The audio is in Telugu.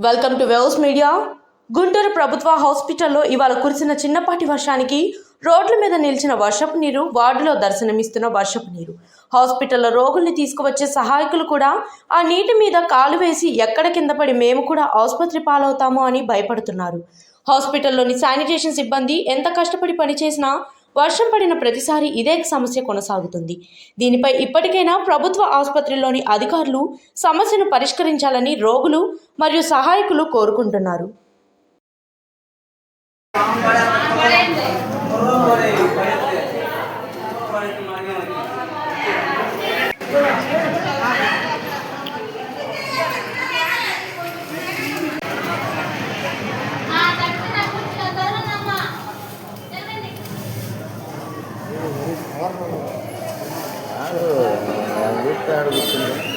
Welcome to waves media. Guntur ప్రభుత్వ హాస్పిటల్లో ఇవాళ కురిసిన చిన్నపాటి వర్షానికి రోడ్ల మీద నిలిచిన వర్షపు నీరు, వార్డులో దర్శనమిస్తున్న వర్షపు నీరు. హాస్పిటల్లో రోగుల్ని తీసుకువచ్చే సహాయకులు కూడా ఆ నీటి మీద కాలు వేసి ఎక్కడ కింద పడి మేము కూడా ఆసుపత్రి పాలవుతామో అని భయపడుతున్నారు. హాస్పిటల్లోని శానిటేషన్ సిబ్బంది ఎంత కష్టపడి పనిచేసినా వర్షం పడిన ప్రతిసారి ఇదే సమస్య కొనసాగుతుంది. దీనిపై ఇప్పటికైనా ప్రభుత్వ ఆసుపత్రిలోని అధికారులు సమస్యను పరిష్కరించాలని రోగులు మరియు సహాయకులు కోరుకుంటున్నారు. అడుగుతుంది